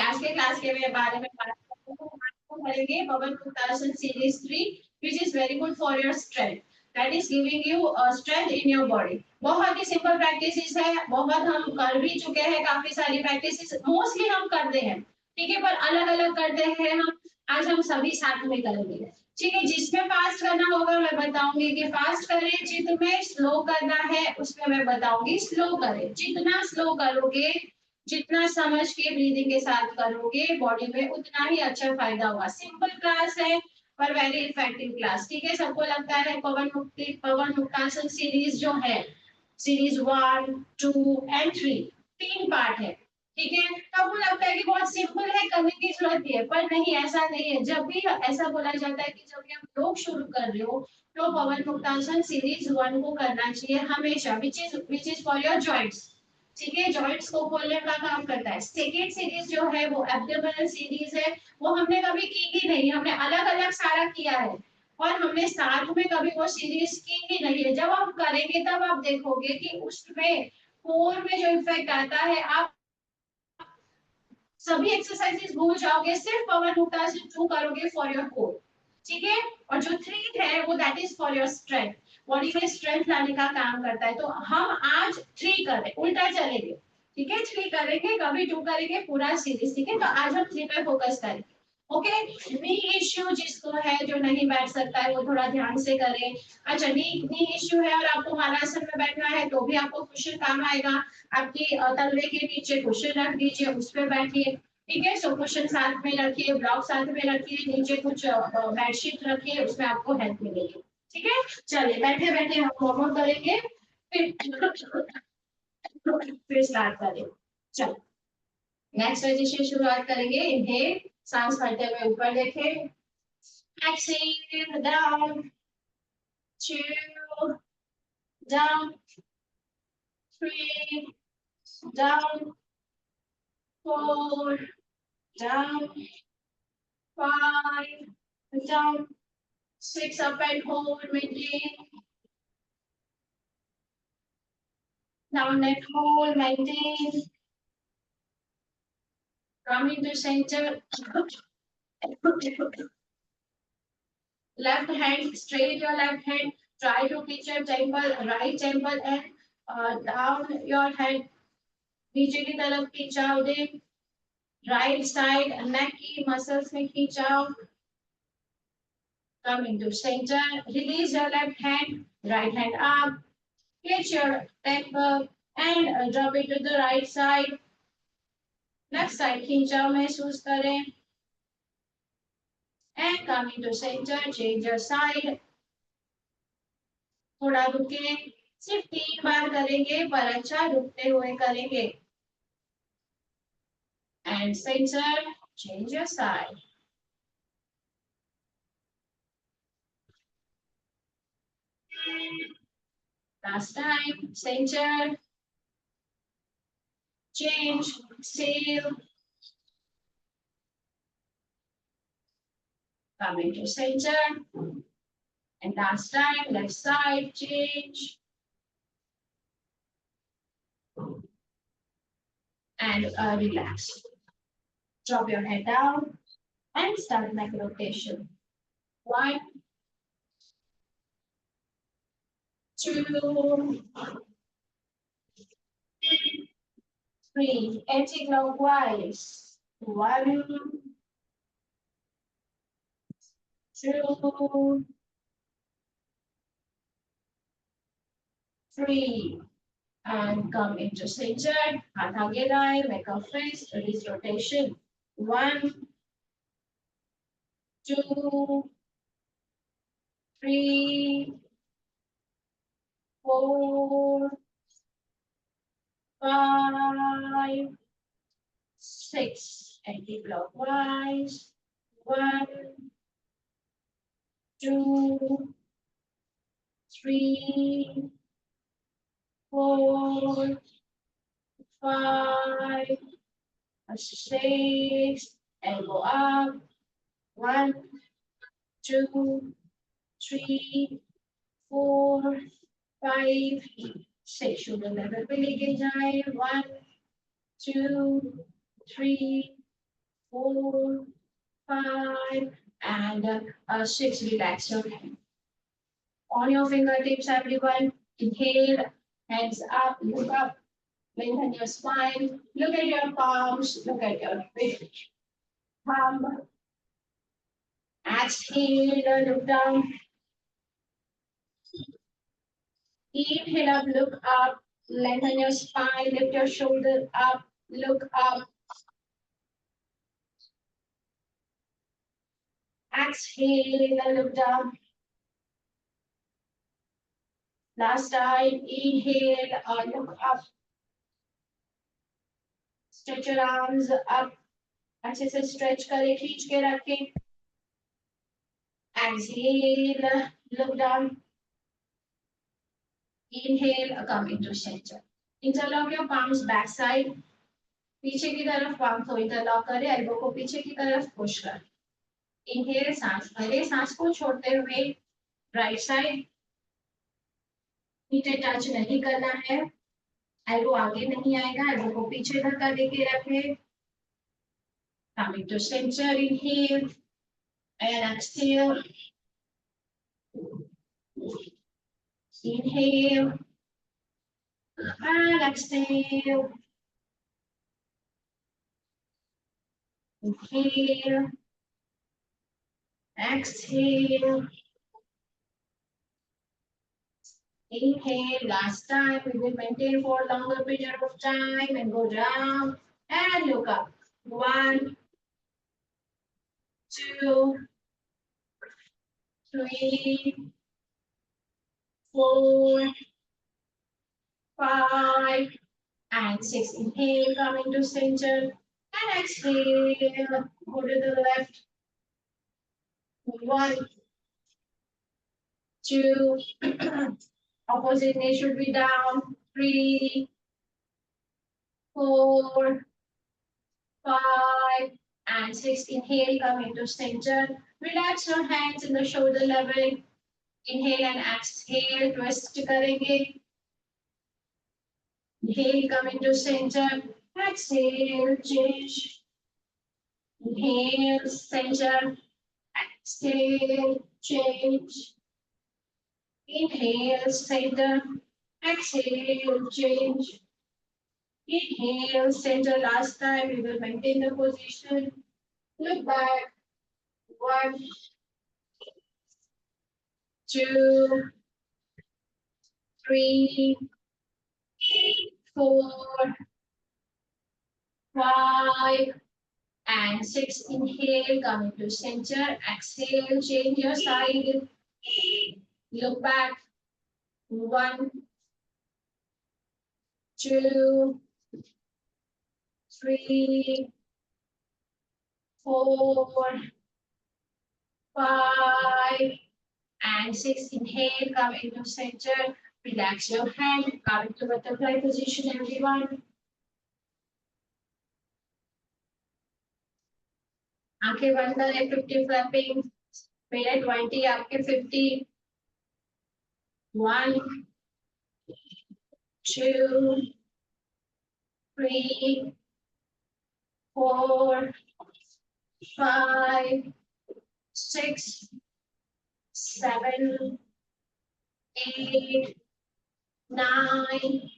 आज के क्लास के बारे में बात करेंगे पवन muktasana series 3 which is very good for your strength that is giving you strength in your body। बहुत ही सिंपल प्रैक्टिसेस है, बहुत हम कर भी चुके हैं, काफी सारी प्रैक्टिसेस मोस्टली हम करते हैं, ठीक है, पर अलग अलग करते हैं हम। आज हम सभी साथ में करेंगे, ठीक है। जिसमें फास्ट करना होगा मैं बताऊंगी कि फास्ट करें, जितने स्लो करना है उसमें मैं बताऊंगी स्लो करें। जितना स्लो करोगे, जितना समझ के ब्रीदिंग के साथ करोगे बॉडी में, उतना ही अच्छा फायदा होगा। सिंपल क्लास है पर वेरी इफेक्टिव क्लास, ठीक है। सबको लगता है पवन मुक्तासन सीरीज जो है, सीरीज 1, 2 एंड 3 तीन पार्ट है, ठीक है। तो आपको लगता है कि बहुत सिंपल है, करने की जरूरत नहीं है, पर नहीं, ऐसा नहीं है। जब भी ऐसा बोला जाता है कि जब भी आप योग शुरू कर रहे हो तो पवन मुक्तासन सीरीज 1 को करना चाहिए हमेशा, which is for your joints, ठीक है। जॉइंट्स को खोलने का काम करता है। सेकेंड सीरीज जो है वो एब्डोमिनल सीरीज है, वो हमने कभी की ही नहीं, हमने अलग अलग सारा किया है और हमने साथ में कभी वो सीरीज की ही नहीं है। जब आप करेंगे तब आप देखोगे कि उसमें कोर में जो इफेक्ट आता है, आप सभी एक्सरसाइजेस भूल जाओगे, सिर्फ पवन मुक्तासन 2 करोगे फॉर योर कोर, ठीक है। और जो 3 है वो that is for your strength, body में स्ट्रेंथ लाने का काम करता है। तो हम आज 3 कर रहे, उल्टा चलेंगे, ठीक है। 3 करेंगे, कभी 2 करेंगे पूरा सीरीज, ठीक है। तो आज हम 3 पे फोकस करेंगे, ओके। नी इश्यू जिसको है, जो नहीं बैठ सकता है, वो थोड़ा ध्यान से करे। अच्छा, नी इश्यू है और आपको हलासन में बैठना है तो भी आपको क्वेश्चन काम आएगा। आपकी तलवे के नीचे क्वेश्चन रख दीजिए, उस पर बैठिए, ठीक है। सो क्वेश्चन साथ में रखिए, ब्लॉक साथ में रखिए, नीचे कुछ बेडशीट रखिए, उसमें आपको हेल्प मिलेगी, ठीक है। चलिए बैठे बैठे हम वार्म अप करेंगे, फिर स्टार्ट करेंगे। चलो नेक्स्ट रजिस्ट्रेशन शुरुआत करेंगे। इन्हें सांस भरते हुए ऊपर देखें, exhale down, 2 down, 3 down, 4 down, 5 down, 6 up and hold, maintain, down and hold, maintain, coming to center, left hand, straight your left hand, try to reach your temple, right temple, and down your head, नीचे की तरफ खींचाव दे, right side नेक की muscles में खींचाव, coming to center, release your left hand, right hand up, catch your temple and drop it to the right side, left side खींचाव महसूस करें, and coming to center, change your side, थोड़ा रुके, सिर्फ 3 बार करेंगे पर अच्छा रुकते हुए करेंगे, and center, change your side. Last time, center, change, seal, coming to center, and last time, left side, change, and relax. Drop your head down and start neck rotation. 1, 2, 3, anti-clockwise. 1, 2, 3, and come into center. हाथ आगे लाए, make a fist, release rotation. 1, 2, 3, 4, 5, 6, anti-clockwise. 1, 2, 3, 4, 5, 6, elbow up. 1, 2, 3, 4, 5, 6. Shoulder level पे लेके जाए. 1, 2, 3, 4, 5, and 6. Relax your hand. On your fingertips, everyone. Inhale, hands up, look up, lengthen your spine. Look at your palms, look at your big thumb. Exhale, look down. Inhale up, look up, lengthen your spine, lift your shoulder up, look up. Exhale, look down. Last time, inhale, look up. Stretch your arms up. अच्छे से stretch करें, खींच के रखें. Exhale, look down. Inhale, come into center. Interlock your palms backside. पीछे की तरफ palm को interlock करें, elbow को पीछे की तरफ push करें. Inhale, सांस भरे, सांस को छोड़ते हुए right side. नीचे टच नहीं करना है. एल्बो आगे नहीं आएगा, एल्बो को पीछे धक्का देके रखें. Coming to center, inhale and exhale. Inhale and exhale. Inhale, exhale. Inhale, last time. We will maintain for a longer period of time and go down and look up. 1, 2, 3, 4, 5, and 6. Inhale, coming to center. And exhale, go to the left. 1, 2, opposite knee should be down. 3, 4, 5, and 6. Inhale, come into center. Relax your hands in the shoulder level. Inhale and exhale, twist करेंगे. Inhale, come into center. Exhale, change. Inhale, center. Exhale, change. Inhale, center. Exhale, change. Inhale, center. Last time we will maintain the position. Look back. 1, 2, 3, 4, 5, and 6. Inhale, come into center. Exhale, change your side. Look back. 1, 2, 3, 4, 5, and 6. Inhale, come into center. Relax your hand. Come into butterfly position, everyone. आंखें बंद करें. 50 flapping. मेरे 20, आपके 50. 1, 2, 3, 4, 5, 6, 7, 8, 9,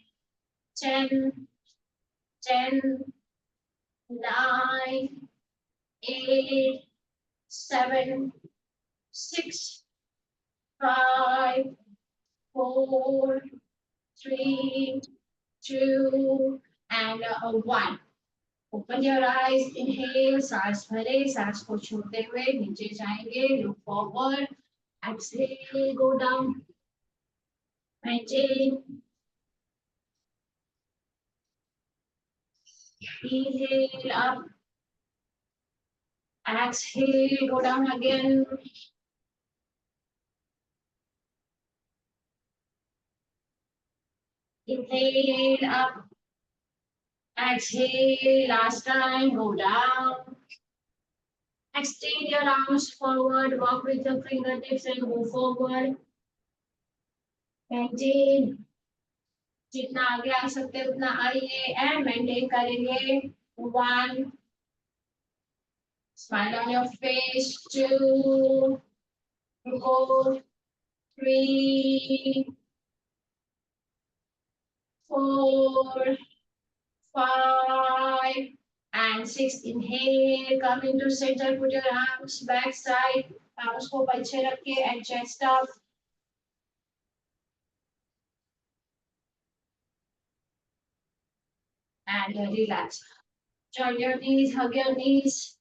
10, 10, 9, 8, 7, 6, 5, 4, 3, 2, and 1. Open your eyes. Inhale, सांस भरे, सांस को छोड़ते हुए नीचे जाएंगे. Look forward. Exhale, go down. Maintain. Inhale up. Exhale, go down again. Inhale up. Exhale, last time, go down. Extend your arms forward, walk with your fingertips and go forward. Maintain. जितना आगे आ सकते उतना आइए and maintain करेंगे. 1, Smile on your face. 2, go, 3, 4, 5, and 6. Inhale, come into center, put your arms back side, arms को पीछे रखे and chest up. And relax. Join your knees, hug your knees.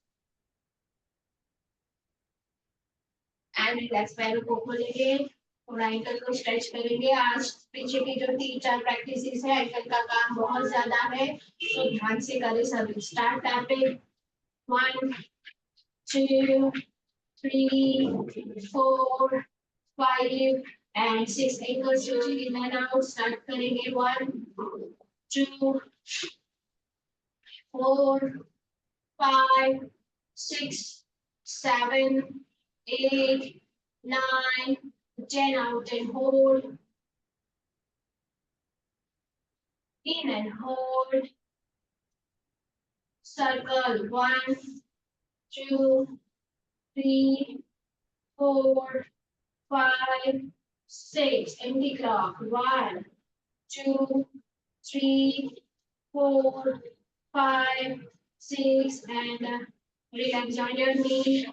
And relax. पैरों को खोलेंगे, थोड़ा ankle को stretch करेंगे. आज पीछे की जो 3-4 प्रैक्टिसेस है, एंकल का काम बहुत ज्यादा है, तो ध्यान से करें सभी. Start tapping. 1, 2, 3, 4, 5 and 6. Ankle switching in and out. Start करेंगे. 1, 2, 4, 5, 6, 7, 8, 9, 10 out and hold. In and hold. Circle. 1, 2, 3, 4, 5, 6. Empty clock. 1, 2, 3, 4, 5, 6 and relax. Join your knees,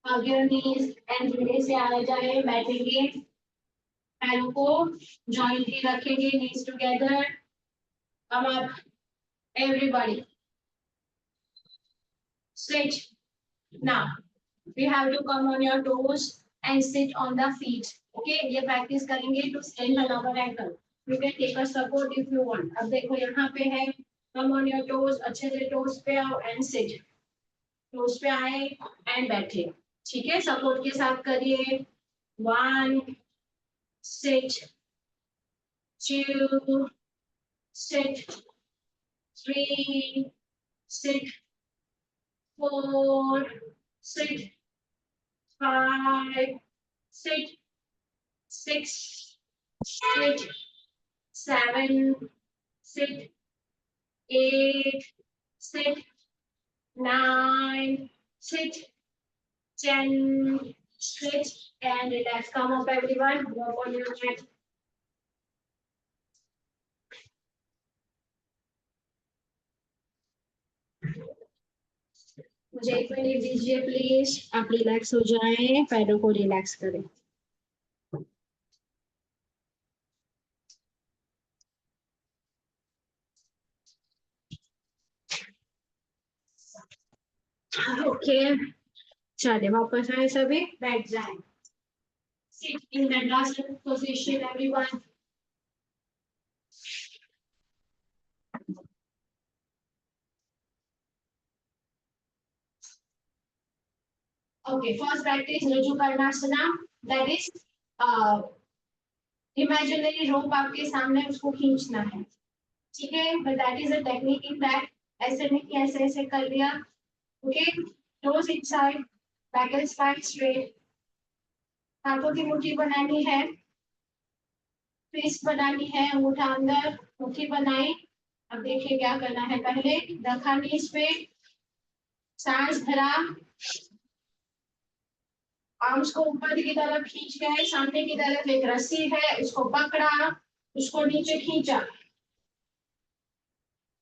hug your knees and धीरे से आ जाए. बैठेंगे, पैरों को जॉइंट ही रखेंगे. knees together. Come up, everybody. Sit. Now we have to come on your toes and sit on the feet. Okay, ये practice करेंगे to strengthen our ankle. You can take a support if you want. अब देखो यहाँ पे है. Come on your toes, अच्छे से toes पे आओ and sit. Toes पे आए and बैठे. ठीक है, सपोर्ट के साथ करिए. 1, sit, 2, sit, 3, sit, 4, sit, 5, sit, 6, sit, 7, sit, 8, sit, 9, sit, 10, sit, and relax. Come up, everyone. Work on your mat. मुझे 1 मिनट दीजिए प्लीज. आप रिलैक्स हो जाएं, पैरों को रिलैक्स करें. ओके, चलिए वापस आए, सभी बैठ जाएं. Sit in the last position, everyone. Okay, first practice Raju Karnasana. That is imaginary rope आपके सामने, उसको खींचना है. ठीक है, but that is a technique in that. ऐसे नहीं, ऐसे ऐसे कर लिया. Okay, toes inside, back and spine straight. हाथों की मुट्ठी बनानी है, फिस्ट बनानी है, अंगूठा अंदर, मुट्ठी बनाई. अब देखिए क्या करना है. पहले रखा नीज पे, सांस भरा, आर्म्स को ऊपर की तरफ खींच गए. सामने की तरफ एक रस्सी है, उसको पकड़ा, उसको नीचे खींचा.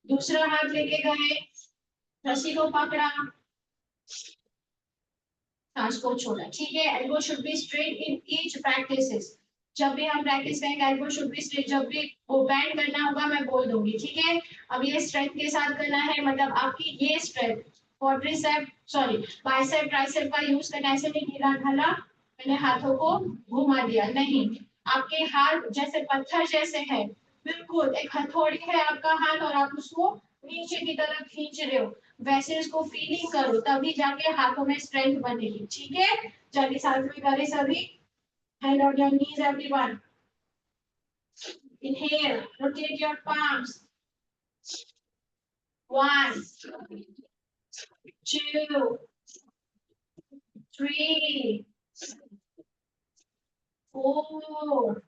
दूसरा हाथ लेके गए, रस्सी को पकड़ा, सांस को छोड़ा. ठीक है, elbow should be straight in each practices. जब भी हम प्रैक्टिस करेंगे एल्बो शुड बी स्ट्रेट. जब भी वो बैंड करना होगा मैं बोल दूंगी. ठीक है, अब ये स्ट्रेंथ के साथ करना है, मतलब आपकी ये strength quadricep sorry bicep tricep का यूज करना. ऐसे नहीं ढीला ढाला मैंने हाथों को घुमा दिया, नहीं. आपके हाथ जैसे पत्थर जैसे है, बिल्कुल एक हथौड़ी है आपका हाथ और आप उसको नीचे की तरफ खींच रहे हो, वैसे इसको फीलिंग करो, तभी जाके हाथों में स्ट्रेंथ बनेगी. ठीक है, चलिए साथ में करें सभी. Hand on your knees, everyone. Inhale, rotate your palms. 1, 2, 3, 4,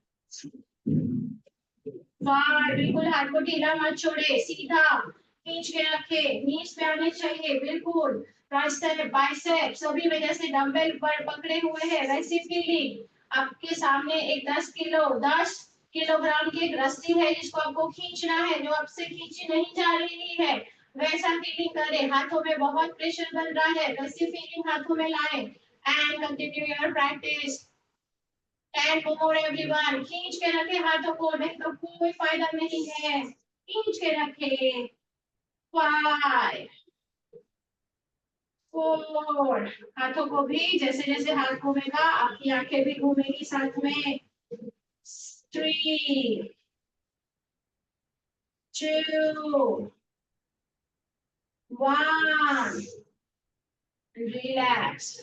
5. बिल्कुल हाथ को ढीला मत छोड़े, सीधा खींच के रखे, नीज पे आने चाहिए बिल्कुल. ट्राइसेप बाइसेप सभी में जैसे डंबल पर पकड़े हुए हैं वैसी फीलिंग। आपके सामने एक 10 किलोग्राम की एक रस्सी है जिसको आपको खींचना है, जो आपसे खींची नहीं जा रही है, वैसा फीलिंग करें। हाथों में बहुत प्रेशर बन रहा है, वैसी फीलिंग हाथों में लाएं and continue your practice. 10 more everyone. खींच के रखे हाथों को, नहीं तो कोई फायदा नहीं है। खींच के रखे। 5 4। हाथों को भी जैसे जैसे हाथ घूमेगा आपकी आंखें भी घूमेगी साथ में। 3 2 1 रिलैक्स।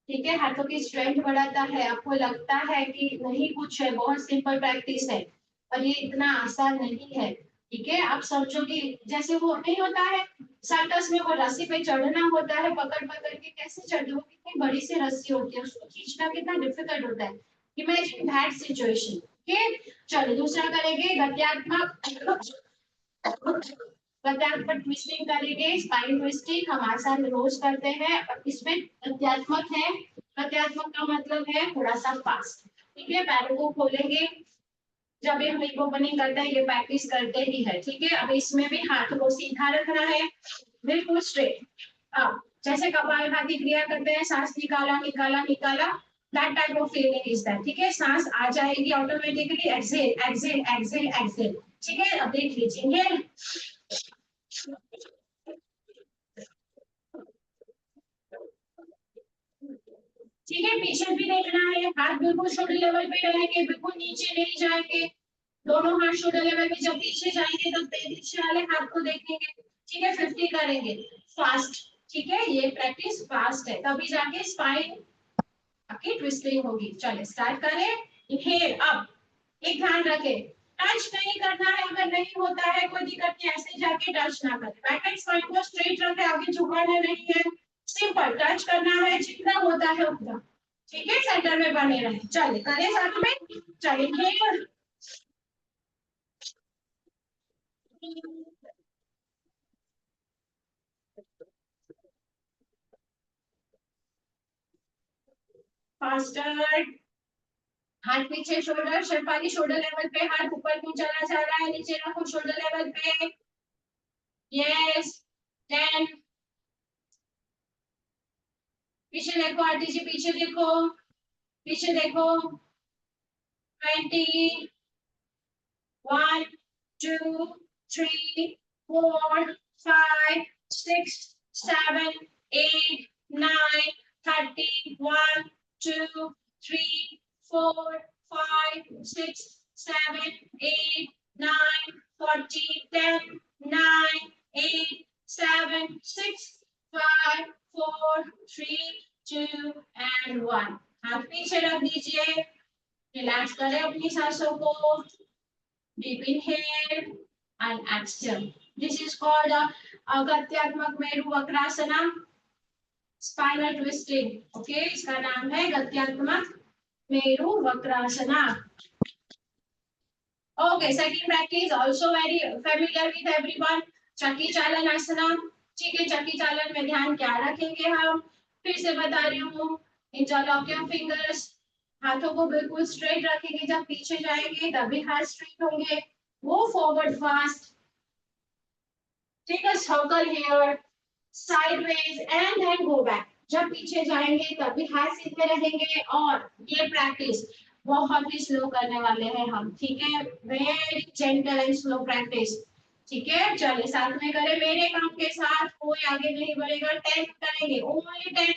ठीक है, हाथों की स्ट्रेंथ बढ़ाता है। आपको लगता है कि नहीं कुछ है, बहुत सिंपल प्रैक्टिस है, पर ये इतना आसान नहीं है। ठीक है, आप समझो कि जैसे वो नहीं होता है सर्कस में, वो रस्सी पे चढ़ना होता है, पकड़ पकड़ के कैसे चढ़ते, वो कितनी बड़ी सी रस्सी होती है, उसको खींचना कितना डिफिकल्ट होता है। Imagine that situation. ओके, चलो दूसरा करेंगे गत्यात्मक। गत्यात्मक ट्विस्टिंग करेंगे, स्पाइन ट्विस्टिंग हम आसान रोज करते हैं, और इसमें गत्यात्मक है। गत्यात्मक का मतलब है थोड़ा सा फास्ट। ठीक है, पैरों को खोलेंगे। जब ये हम हिप ओपनिंग करते हैं, ये प्रैक्टिस करते ही है। ठीक है, अब इसमें भी हाथ को सीधा रखना है, बिल्कुल स्ट्रेट। अब जैसे कपालभाति क्रिया करते हैं, सांस निकाला निकाला निकाला, that type of feeling is that. ठीक है, सांस आ जाएगी automatically, exhale exhale exhale exhale. ठीक है, अब देख लीजिए। ठीक है, पीछे भी देखना है, हाथ बिल्कुल शोल्डर लेवल पे रहेंगे, बिल्कुल नीचे नहीं जाएंगे। दोनों हाथ शोल्डर लेवल पे, जब पीछे जाएंगे तो पीछे वाले हाथ को देखेंगे। ठीक है, 50 करेंगे फास्ट। ठीक है, ये प्रैक्टिस फास्ट है, तभी जाके स्पाइन आपकी ट्विस्टिंग होगी। चलिए स्टार्ट करें। Inhale up. एक ध्यान रखें, टच नहीं करना है, अगर नहीं होता है कोई दिक्कत नहीं, ऐसे जाके टच ना करें। बैक एंड स्पाइन को स्ट्रेट रखें, आगे झुकाना नहीं है, सिंपल टच करना है जितना होता है उतना। ठीक है, सेंटर में बने रहे। चलिए करें साथ में। चलिए फास्टर। हाथ पीछे, शोल्डर शेफाली शोल्डर लेवल पे, हाथ ऊपर क्यों चला जा रहा है, नीचे रखो शोल्डर लेवल पे। यस। 10। पीछे देखो आरती जी, पीछे देखो, पीछे देखो। 20। 1 2 3 4 5 6 7 8 9 30 1 2 3 4 5 6 7 8 9 40 10 9 8 7 6 5 4 3 2 and 1। हाथ पीछे रख दीजिए, रिलैक्स करें अपनी सांसों को। Deep inhale and exhale. This is called गत्यात्मक मेरु वक्रासना, स्पाइनल ट्विस्टिंग। ओके, इसका नाम है गत्यात्मक मेरु वक्रासना। Okay, second practice also very familiar with everyone, चक्की चालन आसना। ठीक है, चक्की चालन में ध्यान क्या रखेंगे हम, फिर से बता रही हूँ। इंटरलॉक योर फिंगर्स, हाथों को बिल्कुल स्ट्रेट रखेंगे, जब पीछे जाएंगे तभी हाथ स्ट्रेट होंगे। Go forward fast. Take a circle here, sideways, and then go back. जब पीछे जाएंगे तभी हाथ सीधे रहेंगे, और ये प्रैक्टिस बहुत ही स्लो करने वाले हैं हम। ठीक है, very gentle and slow practice. ठीक है, चलिए साथ में करें मेरे काम के साथ, कोई आगे नहीं बढ़ेगा। 10 करेंगे, only 10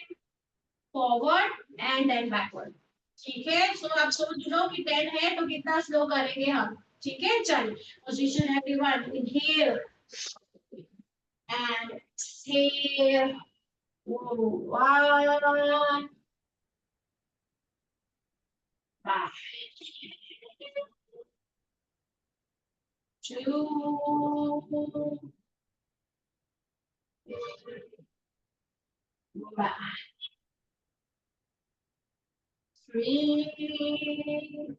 forward and then backward. ठीक है, सो आप सोच लो कि 10 है तो कितना स्लो करेंगे हम। ठीक है, चलिए position everyone, inhale and exhale. 1 back, 2 back, 3।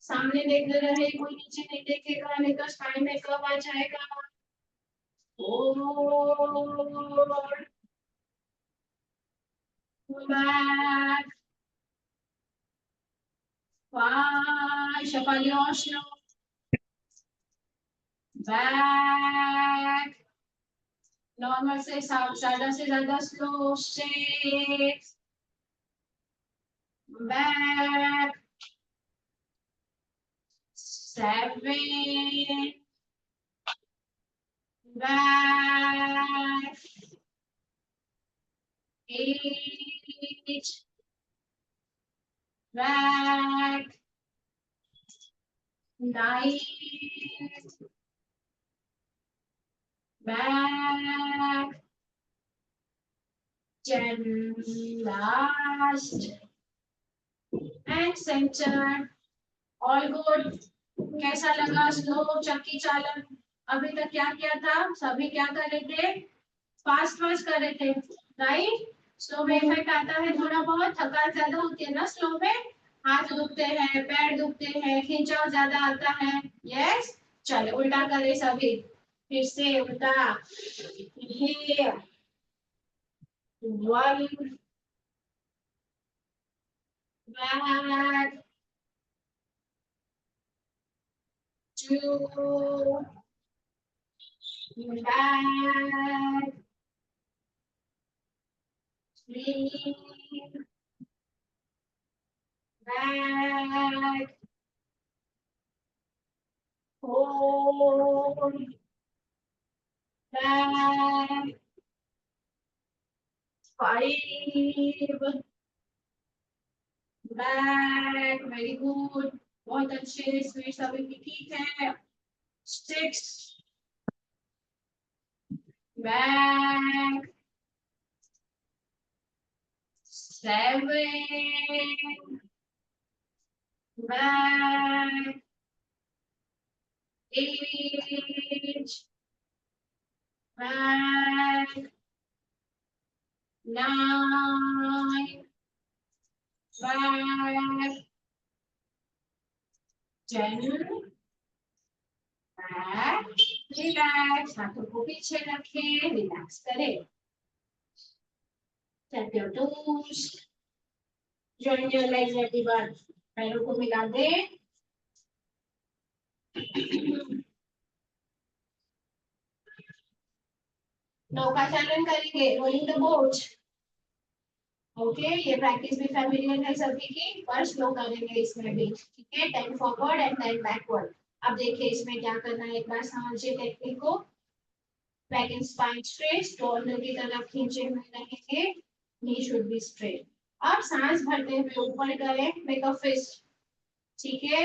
सामने देखते रहे, कोई नीचे नहीं देखेगा, नहीं तो स्पाइन में कब आ जाएगा। forward, back, 5, shuffle your slow, back, normal से ज्यादा slow, 6, back, 7, back, 8, back, 9, back, 10, last, and center. All good. कैसा लगा स्लो चक्की चालन? अभी तक क्या किया था? सभी क्या कर रहे थे? फास्ट फास्ट कर रहे थे, राइट? स्लो में इफेक्ट आता है थोड़ा बहुत, थकान ज्यादा होती है ना स्लो में, हाथ दुखते हैं, पैर दुखते हैं, खिंचाव ज्यादा आता है। यस, चलो उल्टा करें सभी, फिर से उल्टा, here, 1, back, 2, back, 3, back, 4, back, 5, back, very good, बहुत अच्छे, स्पीड सभी की ठीक है। 6, back, 7, back, 8, back, 9, back, 10, back, relax, हाथों को पीछे रखें, रिलैक्स करें, tap your toes, join your legs at the back, पैरों को मिला दे, नौका चालन करेंगे, रोलिंग द बोट। ओके, ये प्रैक्टिस भी फैमिलियर है सभी की, पर स्लो करेंगे इसमें भी, ठीक है? 10 फॉरवर्ड एंड 10 बैकवर्ड। अब देखिए इसमें क्या करना है, एक बार समझिए टेक्निक को। Back and spine straight, shoulder की तरफ खींचे हुए रहेंगे, नी शुड बी स्ट्रेट। अब सांस भरते हुए ऊपर करें, मेक अ फिस्ट, ठीक है?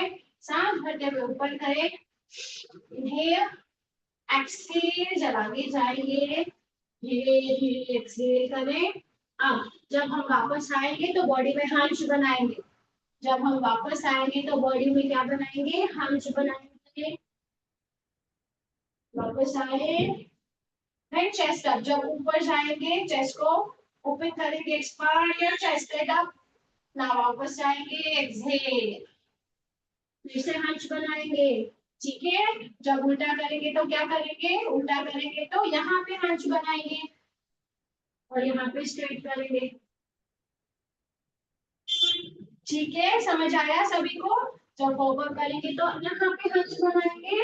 सांस भरते हुए ऊपर करें, इनहेल, एक्सहेल, जलागे जाएंगे, धीरे धीरे एक्सहेल करें। अब जब हम वापस आएंगे तो बॉडी में हंच बनाएंगे, जब हम वापस आएंगे तो बॉडी में क्या बनाएंगे? हंच बनाएंगे। वापस आए, देन चेस्ट अप, जब ऊपर जाएंगे चेस्ट को ओपन करेंगे, expand your chest, head up, ना वापस जाएंगे, एक्सहेल, फिर से हंच बनाएंगे, ठीक है? जब उल्टा करेंगे तो क्या करेंगे? उल्टा करेंगे तो यहाँ पे हंच बनाएंगे और यहाँ पे स्ट्रेट करेंगे, ठीक है? समझ आया सभी को? जब फॉरवर्ड करेंगे तो यहाँ पे हंच बनाएंगे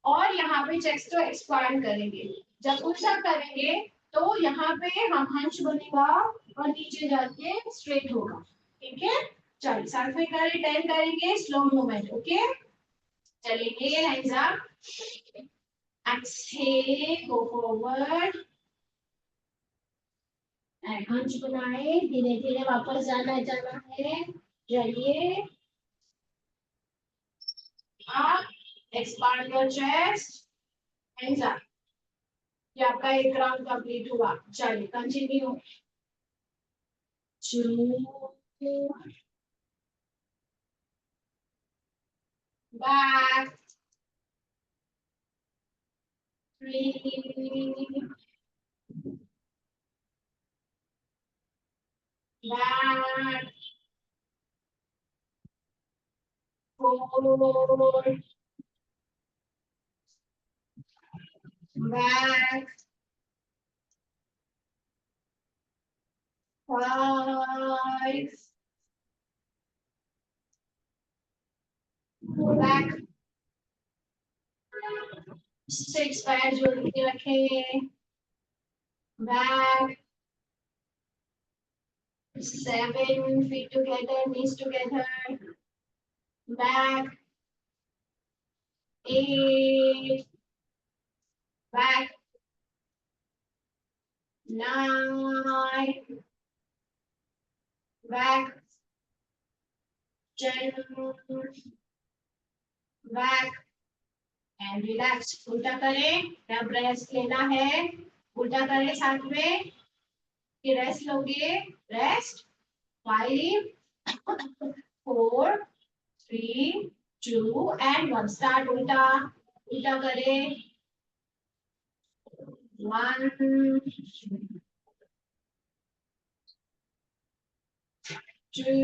और यहाँ पे चेस्ट को एक्सपांड करेंगे, जब उल्टा करेंगे तो यहाँ पे हम हंच बनेगा और नीचे जाके स्ट्रेट होगा, ठीक है? चलिए साथ में करें, 10 करेंगे, स्लो मूवमेंट, ओके? चलेंगे, hands up, exhale, go forward and hunch बनाए, धीरे धीरे वापस जाना है, चलिए up, expand your chest, hands up, ये आपका एक राउंड कंप्लीट हुआ। चलिए continue, 2, back, 3, back, 4, back, 5, back, 6 पैर जोड़ के रखें, back, 7 feet together, knees together, back, 8, back, 9, back, 10, back and relax. उल्टा करें, अब रेस्ट लेना है, उल्टा करें साथ में, कि रेस्ट लोगे, रेस्ट, 5, 4, 3, 2 and 1. स्टार्ट उल्टा, उल्टा करें, 1, 2,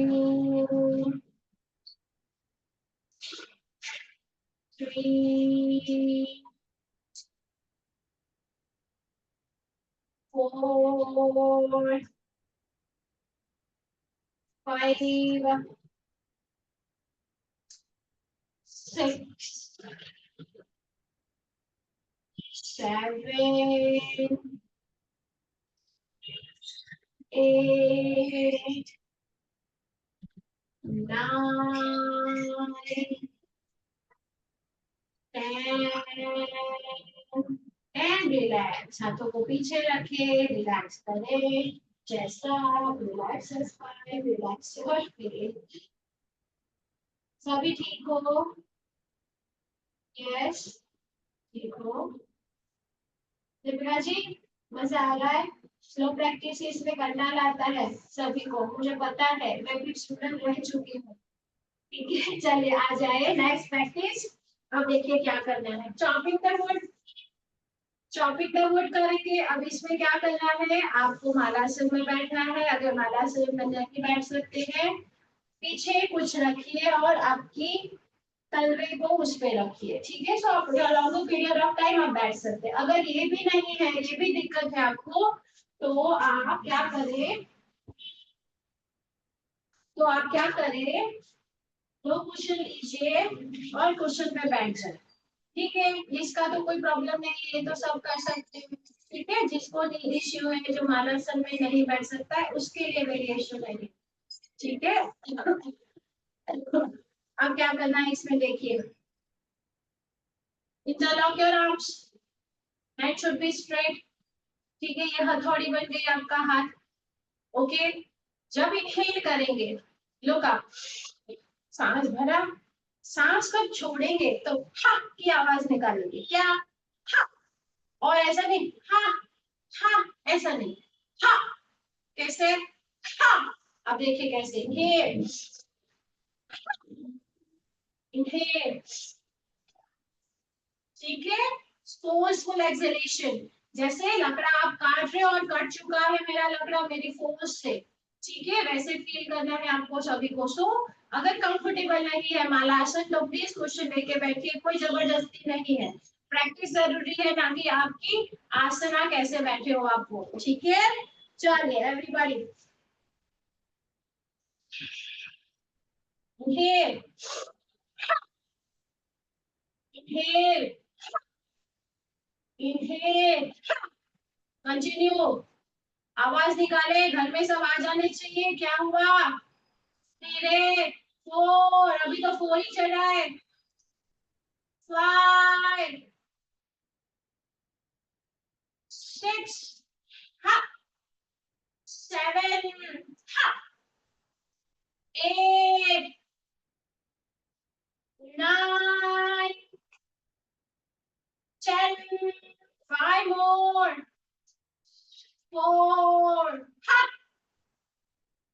3, 4, 5, 6, 7, 8, 9, 10 एंड रिलैक्स. हाथों को पीछे रखे, रिलैक्स करें, chest up, relax spine, relax your face. सभी ठीक हो? यस, ठीक हो? दीपिका जी, मजा आ रहा है? स्लो प्रैक्टिस इसमें करना लाता है सभी को, मुझे पता है, मैं भी स्टूडेंट रह चुकी हूँ. ठीक है, चलिए आ जाए नेक्स्ट प्रैक्टिस. अब देखिए क्या करना है. Chopping the wood, chopping the wood करेंगे. अब इसमें क्या करना है, आपको मालासन में बैठना है. अगर मालासन में नहीं बैठ सकते हैं, पीछे कुछ रखिए और आपकी तलवे को उस पे रखिए. ठीक है, सो आप लॉन्ग पीरियड ऑफ टाइम आप बैठ सकते हैं. अगर ये भी नहीं है, ये भी दिक्कत है आपको, तो आप क्या करें, तो आप क्या करें, दो क्वेश्चन लीजिए और क्वेश्चन पे बैठ जाए. ठीक है, इसका तो कोई प्रॉब्लम नहीं है, ये तो सब कर सकते हैं. ठीक है, जिसको इश्यू है, जो मालासन में नहीं बैठ सकता है, उसके लिए वेरिएशन है. ठीक है, अब क्या करना है इसमें देखिए. Interlock your arms, head should be straight. ठीक है, ये हथौड़ी बन गई आपका हाथ. ओके, जब इनहेल करेंगे, लुक अप, सांस भरा, सांस को छोड़ेंगे तो हा की आवाज निकालेंगे. क्या? हा. और ऐसा नहीं हा, हा ऐसा नहीं, हा. कैसे? हा. अब देखिए कैसे. Inhale, inhale. ठीक है, फोर्सफुल एक्सहेलेशन. जैसे लकड़ा आप काट रहे हो और कट चुका है मेरा लकड़ा मेरी फोर्स से. ठीक है, वैसे फील करना है आपको सभी को. सो अगर कंफर्टेबल नहीं है मालासन, तो प्लीज क्वेश्चन लेके बैठिए, कोई जबरदस्ती नहीं है. प्रैक्टिस जरूरी है, ना कि आपकी आसना कैसे बैठे हो आपको. ठीक है, चलिए everybody, inhale, inhale, inhale, continue. आवाज निकाले, घर में सब आ जाने चाहिए. क्या हुआ? तेरे 4, अभी तो 4 ही चला है. 5, 6, हा. 7, ha. 8, 9, 10, 5 more, 4, ha.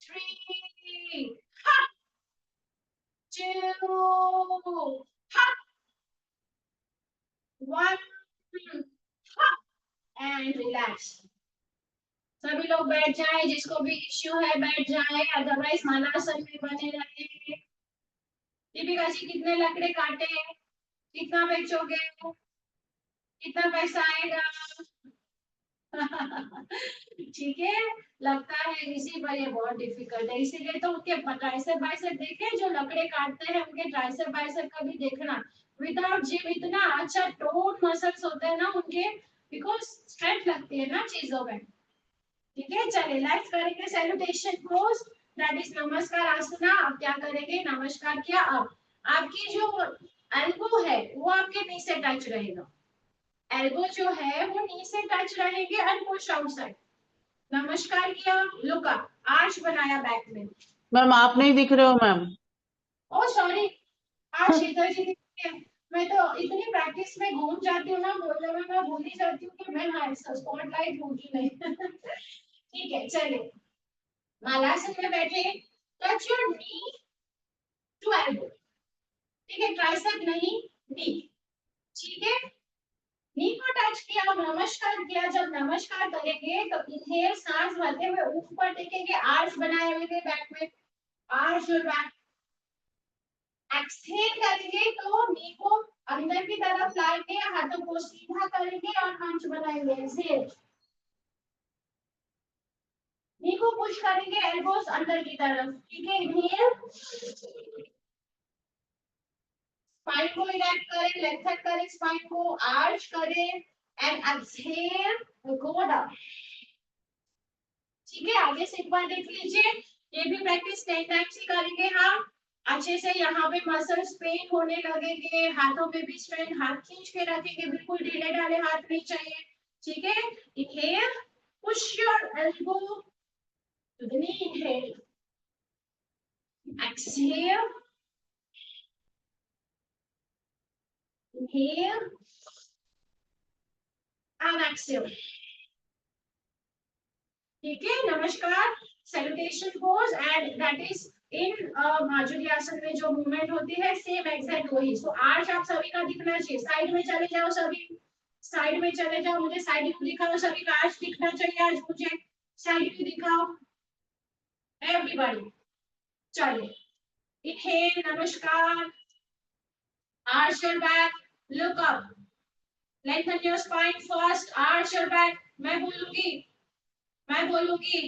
3, ha. 2, ha. 1, ha. And relax. सभी लोग बैठ जाएं, जिसको भी इश्यू है बैठ जाएं, अदरवाइज मालासन में बने रहे. दीपिका जी, कितने लकड़े काटे हैं, कितना बेचोगे? कितना पैसा आएगा? ठीक है, लगता है इसी पर ये बहुत डिफिकल्ट है, इसीलिए तो उनके ट्राइसेप बाइसेप देखे जो लकड़े काटते हैं उनके ट्राइसेप बाइसेप का भी देखना। विदाउट जिम इतना अच्छा टोन मसल्स होते हैं ना उनके, बिकॉज स्ट्रेंथ लगती है ना चीजों में। ठीक है, चलिए लेट्स करेंगे सैल्यूटेशन पोज, दैट इज नमस्कार आसना। अब क्या करेंगे, नमस्कार किया, अब आपकी जो एल्बो है वो आपके नी से टच रहेगा, एल्बो जो है वो नी से टच रहेगी एंड पुश आउटसाइड। नमस्कार किया, लुक अप, आर्च बनाया बैक में। मैम आप नहीं दिख रहे हो मैम। ओ सॉरी, आज शीतल जी दिखती है। मैं तो इतनी प्रैक्टिस में घूम जाती हूँ ना बोलने में, मैं भूल ही जाती हूँ कि मैं हाँ स्पॉटलाइट हूँ कि नहीं। ठीक है, चलिए मालासन में बैठे, touch your knee to elbow. ठीक है, ट्राइसेप नहीं, नी। ठीक है, नी को टच किया, नमस्कार किया। जब नमस्कार करेंगे तो इनहेल सांस भरते हुए ऊपर टेकेंगे, आर्च बनाए हुए बैक में, आर्च योर बैक। एक्सहेल करेंगे तो नी को अंदर की तरफ लाएंगे, हाथों को सीधा करेंगे और हंच बनाएंगे। एक्सहेल, नी को पुश करेंगे, एल्बोस अंदर की तरफ। ठीक है, इनहेल, स्पाइन को इरेक्ट करें, लेग साइड करें, स्पाइन को आर्च करें एंड एक्सहेल, गो डाउन। ठीक है, आगे से एक बार देख लीजिए, ये भी प्रैक्टिस 10 टाइम्स ही करेंगे हम। अच्छे से यहाँ पे मसल्स पेन होने लगेंगे, हाथों में भी स्ट्रेन, हाथ खींच के रखेंगे, बिल्कुल ढीले ढाले हाथ नहीं चाहिए। ठीक है, inhale, push your elbow to the knee, inhale, exhale, inhale and exhale। ठीक है, नमस्कार salutation pose and that is in Majuli asana में जो मूवमेंट होती है सेम एग्जैक्ट वही। सो आर्च आप सभी का दिखना चाहिए, साइड में चले जाओ सभी, साइड में चले जाओ, मुझे साइड व्यू दिखाओ, सभी का आर्च दिखना चाहिए आज मुझे, साइड व्यू दिखाओ एवरीबॉडी। चलिए, इनहेल, नमस्कार, arch your back, look up, lengthen your spine first, arch your back. मैं बोलूंगी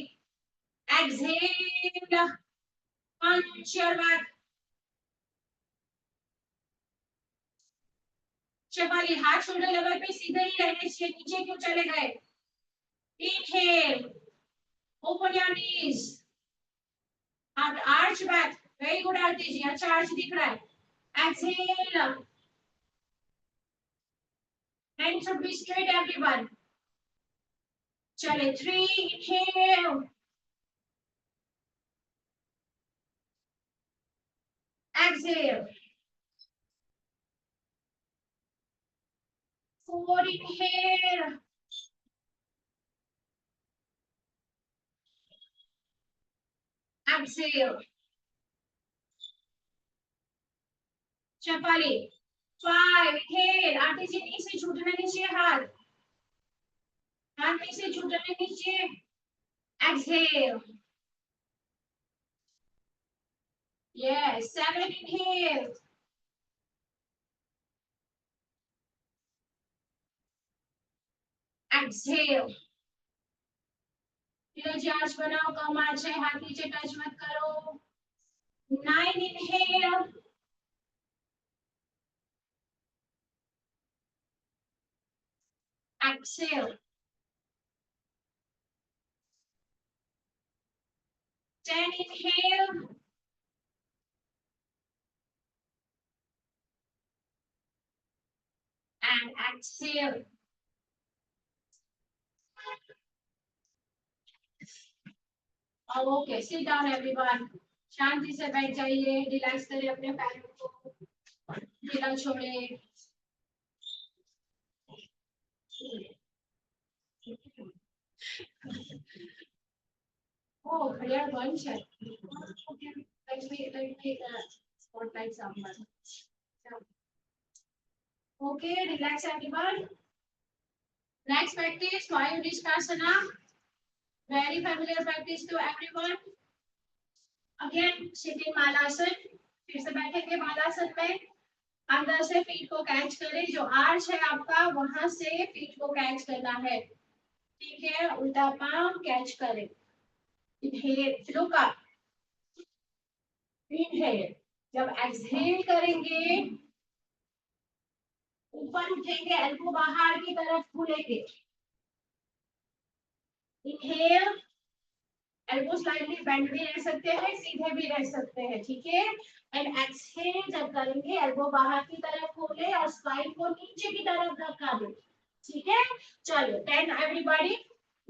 exhale, punch your back। Shefali, हाथ शोल्डर लेवल पे सीधे ही रहने चाहिए, नीचे क्यों चले गए? Inhale, open your knees, and arch back। Very good Aarti ji, अच्छा आर्च दिख रहा है। Exhale, hands should be straight everyone। चले 3, inhale, exhale, 4, inhale, exhale। Shefali 5, inhale, आरती जी नी से छूटने नीचे हाथ, हाथ नी से छूटने नीचे, exhale। Yes, 7, inhale, exhale। धीरज आर्च बनाओ, कम आर्च है, हाथ नीचे टच मत करो। 9, inhale, exhale। 10, inhale, and exhale। Okay, sit down everyone। शांति से बैठ जाइए, रिलैक्स करें अपने पैरों को, ढीला छोड़े। Oh, clear bunch है। Okay, let me spotlight someone। Okay, relax everyone। Next practice, Vayu Nishkasana। Very familiar practice to everyone। Again, sitting Malasana, फिर से बैठेंगे मालासन में। अंदर से फीट को कैच करें, जो आर्च है आपका वहां से फीट को कैच करना है, ठीक है। उल्टा पाम कैच करें, इनहेल, लुक अप, इनहेल। जब एक्सहेल करेंगे ऊपर उठेंगे, एल्बो बाहर की तरफ खुलेंगे, इनहेल, एल्बो स्लाइटली बेंड भी रह सकते हैं, सीधे भी रह सकते हैं, ठीक है। एंड एक्सहेल जब करेंगे एल्बो बाहर की तरफ खोले और स्पाइन को नीचे की तरफ धक्का दे, ठीक है। चलो 10 एवरीबॉडी,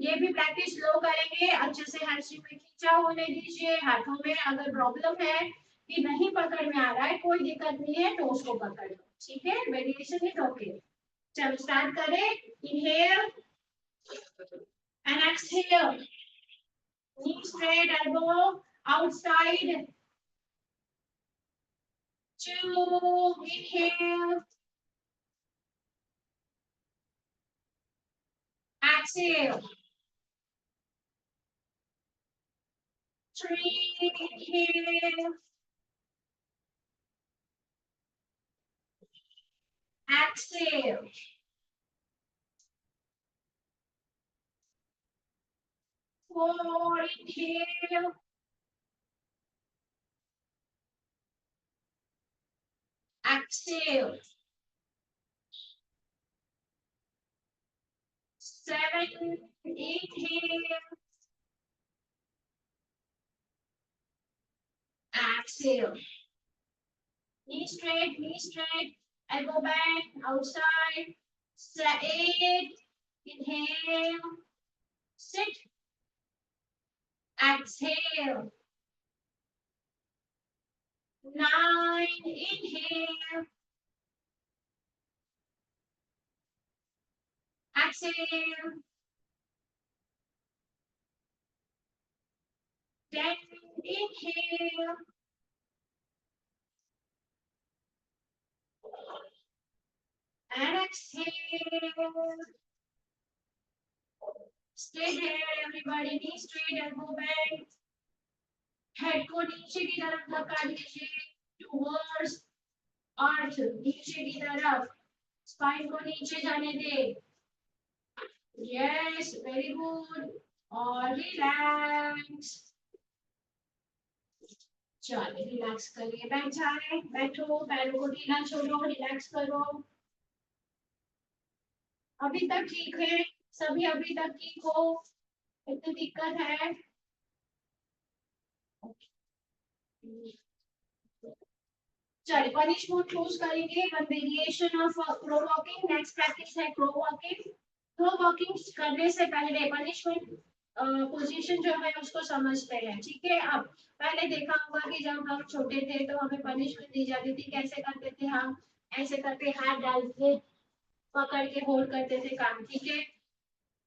ये भी प्रैक्टिस लो करेंगे, अच्छे से हैमस्ट्रिंग में खींचा होने दीजिए। हाथों में अगर प्रॉब्लम है कि नहीं पकड़ में आ रहा है, कोई दिक्कत नहीं है, तो उसको पकड़ लो, ठीक है। Variation is okay. चलो स्टार्ट करें, inhale and exhale, knee straight, elbow outside. 2, inhale, exhale. 3, inhale, exhale. 4, inhale, exhale. 7, inhale, exhale. Knee straight, elbow back, outside. 8, inhale, sit, exhale. 9, inhale, exhale. 10, inhale, and exhale. Stay there, everybody. Knee straight, elbow bend. Head को नीचे की तरफ धक्का दीजिए, towards अर्थ, नीचे की तरफ। Spine को नीचे जाने दे। Yes, very good. और रिलैक्स। चलिए रिलैक्स करिए, बैठ जाए, बैठो, पैरों को ढीला छोड़ो, रिलैक्स करो। अभी तक ठीक है सभी? अभी तक ठीक हो? इतनी दिक्कत है? चलिए पनिशमेंट चूज करेंगे, one variation of crow walking. Next practice है क्रो वॉकिंग। क्रो वॉकिंग करने से पहले पनिशमेंट पोजीशन जो है उसको समझते हैं, ठीक है। अब पहले देखा होगा कि जब हम छोटे थे तो हमें पनिशमेंट दी जाती थी, कैसे करते थे हम? ऐसे करके हाथ डाल के पकड़ के होल्ड करते थे कान, ठीक है।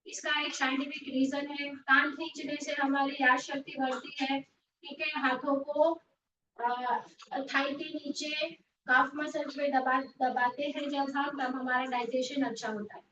इसका एक साइंटिफिक रीजन है, कान खींचने से हमारी याद शक्ति बढ़ती है, ठीक है। हाथों को थाई के नीचे काफ मसल पे दबाते हैं जब हम, तब हमारा डाइजेशन अच्छा होता है,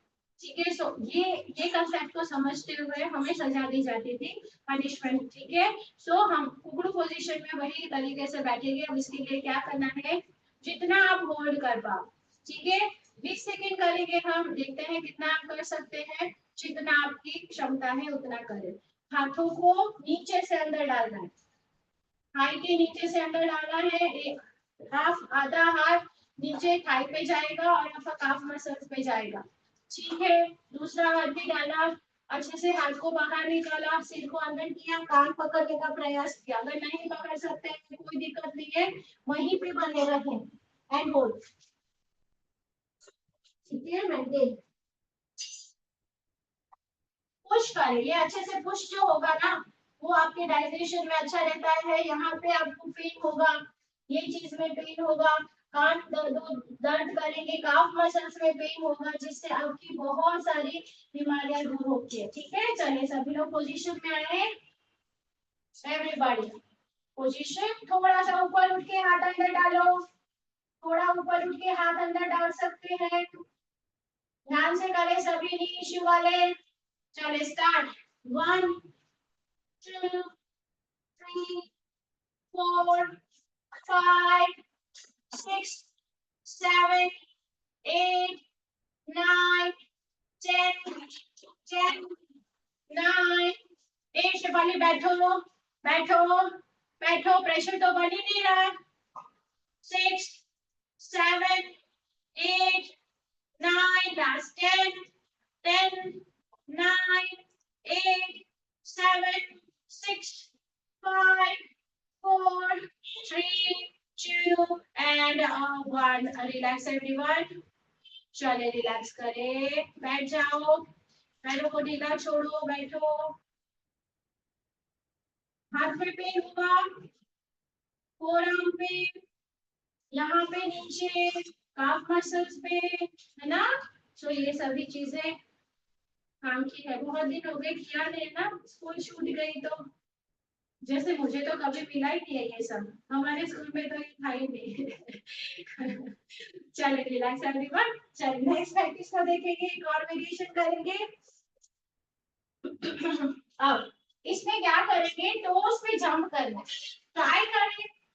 ठीक है। सो ये कंसेप्ट को समझते हुए हमें सजा दी जाती थी, पनिशमेंट, ठीक है। सो हम कुकड़ू पोजीशन में वही तरीके से बैठेंगे। अब इसके लिए क्या करना है, जितना आप होल्ड कर पाओ, ठीक है। 20 सेकेंड करेंगे हम, देखते हैं कितना आप कर सकते हैं। जितना आपकी क्षमता है उतना करें। हाथों को नीचे से अंदर डालना है, थाई के नीचे से अंदर डालना है। एक हाफ, आधा हाथ नीचे थाई पे जाएगा और आपका काफ मसल्स पे जाएगा, ठीक है। दूसरा हाथ भी डाला, अच्छे से हाथ को बाहर निकाला, सिर को अंदर किया, कान पकड़ने का प्रयास किया। अगर नहीं पकड़ सकते हैं कोई दिक्कत नहीं है, वहीं पे बने रखें एंड होल्ड, ठीक है। मेंटेन, पुश करें, ये अच्छे से पुश जो होगा ना वो आपके डाइजेशन में अच्छा रहता है। यहाँ पे आपको पेन होगा, ये चीज में पेन होगा, कान दर्द करेंगे, काफ मसल्स में पेन होगा, जिससे आपकी बहुत सारी बीमारियां दूर होती है, ठीक है। चलिए सभी लोग पोजीशन में आए, एवरीबॉडी पोजीशन। थोड़ा सा ऊपर उठ के हाथ अंदर डालो, थोड़ा ऊपर उठ के हाथ अंदर डाल सकते हैं। ध्यान से करें सभी, नी इश्यू वाले। चलिए स्टार्ट, 1, 2, 3, 4, 5, 6, 7, 8, 9, 10, 10, 9, 8 शेफाली बैठो बैठो बैठो, प्रेशर तो बन ही नहीं रहा। 6, 7, 8, 9, last 10, 10, 9, 8, 7, 6, 5, 4, 3, 2 and 1. Relax everyone. चले रिलैक्स करे, बैठ जाओ, पैरों को ढीला छोड़ो, बैठो। हाथ में पेन होगा, फोरआर्म पे, यहाँ पे नीचे काफ मसल्स पे, है ना। तो ये सभी चीजें काम की है। बहुत दिन हो गए किया नहीं ना, स्कूल छूट गई तो, जैसे मुझे तो कभी मिला ही नहीं है ये सब, हमारे स्कूल में तो ये था ही नहीं। चलिए रिलैक्स एवरीवन। चलिए नेक्स्ट प्रैक्टिस को देखेंगे, एक और वेरिएशन करेंगे। अब इसमें क्या करेंगे, टोस पे जंप करना, ट्राई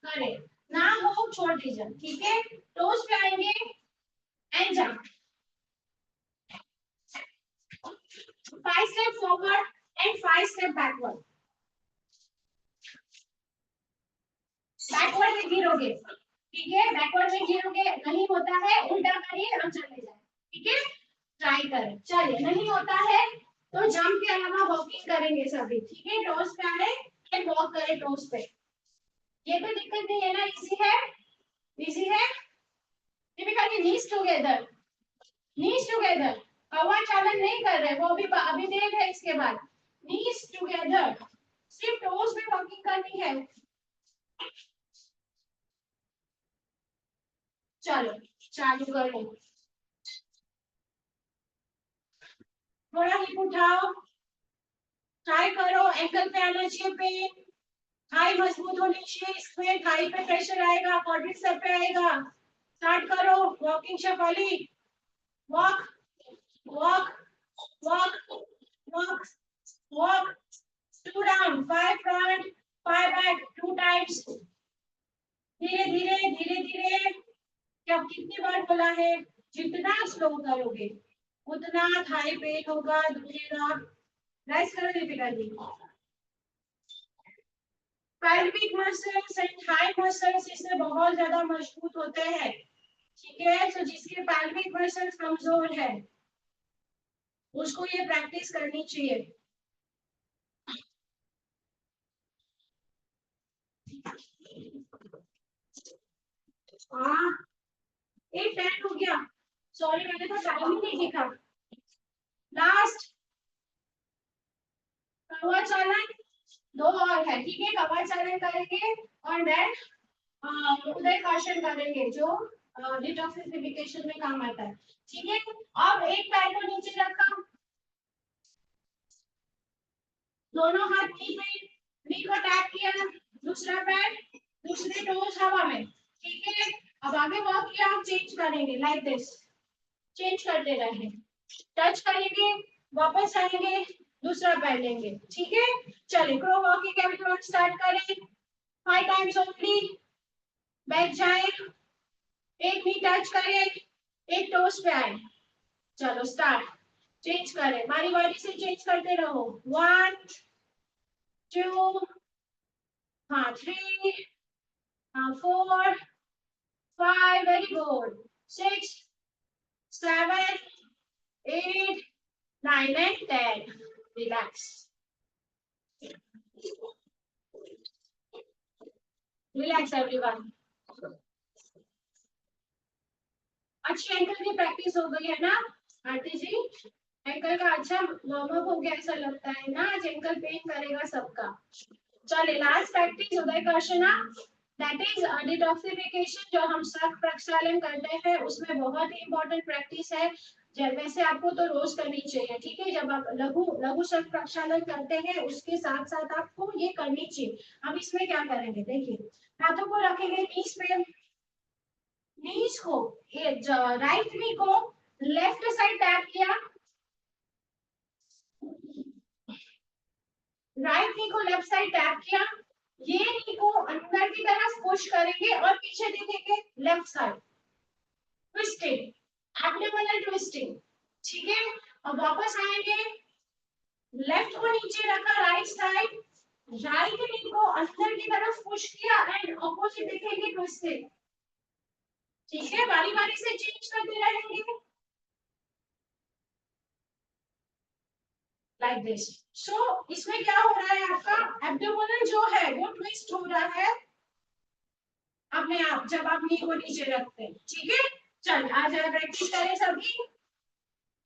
करें ना हो छोड़ दीजिए, ठीक है। टोस पे आएंगे and jump, 5 step forward and 5 step backward. Backward में गिरोगे, ठीक है, बैकवर्ड में गिरोगे, नहीं होता है उल्टा करिए हम चले जाए, ठीक है। ट्राई करें, चलिए नहीं होता है तो जंप के अलावा वॉकिंग करेंगे सभी, ठीक है। टोस पे आए एंड वॉक करें टोस पे, ये तो दिक्कत नहीं है ना, इजी है, इजी है। टिपिकली नीज टुगेदर, नीज टुगेदर, कौवा चालन नहीं कर रहे, वो अभी देर है इसके बाद। नीज टुगेदर, सिर्फ टोस पे वॉकिंग करनी है। चलो चालू करो, थोड़ा हिप उठाओ, ट्राई करो, एंकल पे आना चाहिए पेन, थाई मजबूत होनी चाहिए, इसमें थाई पे प्रेशर आएगा, क्वाड्रिसेप पे आएगा। स्टार्ट करो, walking Shefali, walk walk walk walk walk, 2 down, 5 front, 5 back, 2 times, धीरे धीरे धीरे धीरे। क्या कितनी बार बोला है, जितना स्लो करोगे उतना थाई पेन होगा, दुखेगा। राइज करो Deepika ji. pelvic muscles and thigh muscles इससे बहुत ज्यादा मजबूत होते हैं, ठीक है। तो जिसके pelvic मसल्स कमजोर है उसको ये प्रैक्टिस करनी चाहिए। हाँ 8-10 हो गया, सॉरी मैंने तो टाइम ही नहीं देखा। लास्ट कौवा चालन, 2 और है, ठीक है। कौवा चालन करेंगे और देन उदय कौशल करेंगे जो डिटॉक्सिफिकेशन में काम आता है, ठीक है। अब एक पैर को नीचे रखा, दोनों हाथ नी पे, नी को टैप किया, दूसरा पैर, दूसरे टोज हवा में, ठीक है। अब आगे वॉक किया, हम चेंज करेंगे लाइक दिस, चेंज करते रहेंगे, टच करेंगे, वापस आएंगे, दूसरा पैर लेंगे, ठीक है। चलिए क्रो वॉकिंग एवरीवन स्टार्ट करें, 5 टाइम्स ओनली। बैठ जाए, एक नी टच करें, एक टोस पे आए। चलो स्टार्ट, चेंज करें, बारी बारी से चेंज करते रहो। 1 2 हाँ 3 हाँ 4 5 very good, 6 7 8 9 and 10, relax relax everyone. अच्छी एंकल की प्रैक्टिस हो गई है ना आरती जी, एंकल का अच्छा वार्म अप हो गया ऐसा लगता है ना, आज एंकल पेन करेगा सबका। चलिए लास्ट प्रैक्टिस उदय कर्षणा, दैट इज डिटॉक्सिफिकेशन, जो हम शक प्रक्षालन करते हैं उसमें बहुत ही इंपॉर्टेंट प्रैक्टिस है। वैसे आपको तो रोज करनी चाहिए, ठीक है। जब आप लघु लघु शक प्रक्षालन करते हैं उसके साथ साथ आपको ये करनी चाहिए। हम इसमें क्या करेंगे, देखिए हाथों को रखेंगे नीज पे, नीज को राइट नी को लेफ्ट साइड टैप किया, राइट नी को लेफ्ट साइड टैप किया, ये नी को अंदर की तरफ पुश करेंगे और पीछे देखेंगे left side, twisting, abdominal twisting, ठीक है। अब वापस आएंगे, लेफ्ट को नीचे रखा, राइट साइड, राइट नी को अंदर की तरफ पुश किया एंड ऑपोजिट देखेंगे ट्विस्टिंग, ठीक है। बारी बारी से चेंज करते रहेंगे लाइक दिस। सो इसमें क्या हो रहा है, आपका एब्डोमिनल जो है वो ट्विस्ट हो रहा है अपने आप जब आप नी को नीचे रखते हैं, ठीक है। चल आ जाए, प्रैक्टिस करें सभी,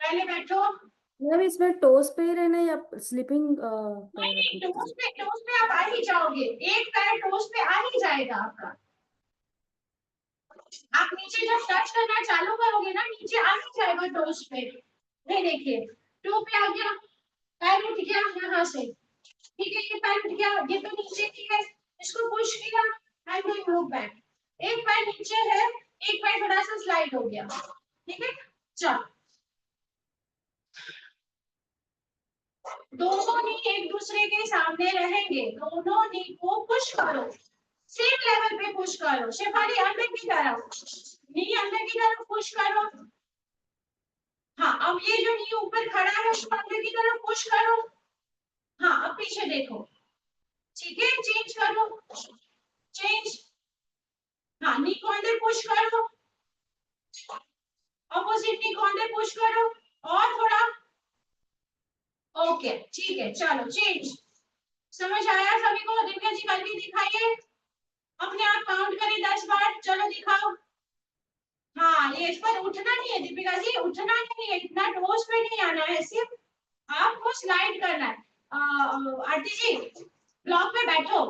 पहले बैठो। मैम इसमें टोस पे ही रहना या स्लीपिंग नहीं नहीं, टोस पे आप आ ही जाओगे, एक पैर टोस पे आ ही जाएगा आपका। आप नीचे जब टच करना चालू करोगे ना, नीचे आ ही जाएगा टोस पे। ये देखिए, टू पे आ गया, पैर उठ गया यहाँ से, ठीक है। ये पैर उठ गया, ये तो नीचे की है, इसको पुश किया एंड वी मूव बैक। एक पैर नीचे है, एक पैर थोड़ा सा स्लाइड हो गया, ठीक है। चल, दोनों नी एक दूसरे के सामने रहेंगे, दोनों नी को पुश करो, सेम लेवल पे पुश करो, शेफाली अंदर की तरफ, नी अंदर की तरफ पुश करो। हाँ, अब ये जो नी ऊपर खड़ा है उसको अंदर की तरफ पुश करो। हाँ, अब पीछे देखो, ठीक है। चेंज करो, चेंज। हाँ, नी को अंदर पुश करो, ऑपोजिट नी को अंदर पुश करो, और थोड़ा, ओके ठीक है। चलो चेंज, समझ आया सभी को? दिव्या जी करके दिखाइए, अपने आप काउंट करें 10 बार, चलो दिखाओ। हाँ, ये इस पर उठना नहीं है दीपिका जी, उठना नहीं है, इतना टोस पे नहीं आना है, सिर्फ आपको स्लाइड करना है। आरती जी ब्लॉक पे बैठो,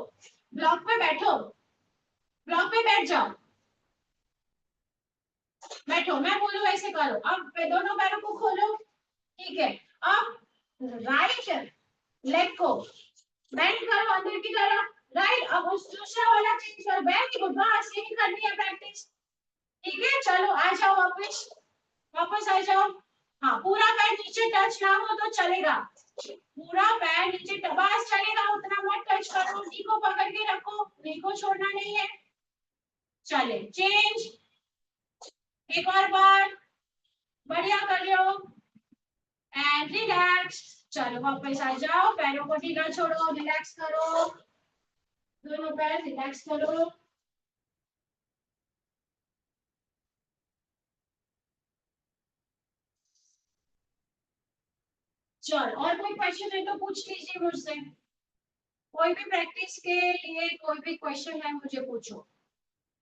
ब्लॉक पे बैठो, ब्लॉक पे बैठ जाओ, बैठो, मैं बोलूं वैसे करो। अब दोनों पैरों को खोलो, ठीक है। अब राइट लेग को बेंड करो अंदर की तरफ, राइट। अब उस दूसरा वाला चेंज करो, वेरी गुड, बस यही करनी है प्रैक्टिस, ठीक है। चलो आ जाओ वापस, वापस आ जाओ। हाँ, पूरा पैर नीचे टच ना हो तो चलेगा, पूरा पैर नीचे बस चलेगा, उतना मत टच करो, नी को पकड़ के रखो, नी को छोड़ना नहीं है। चले, चेंज, एक और बार, बढ़िया कर लो एंड रिलैक्स। चलो वापस आ जाओ, पैरों को ढीला छोड़ो, रिलैक्स करो, दोनों पैर रिलैक्स करो। चलो, और कोई क्वेश्चन है तो पूछ लीजिए मुझसे, कोई भी प्रैक्टिस के लिए कोई भी क्वेश्चन है मुझे पूछो।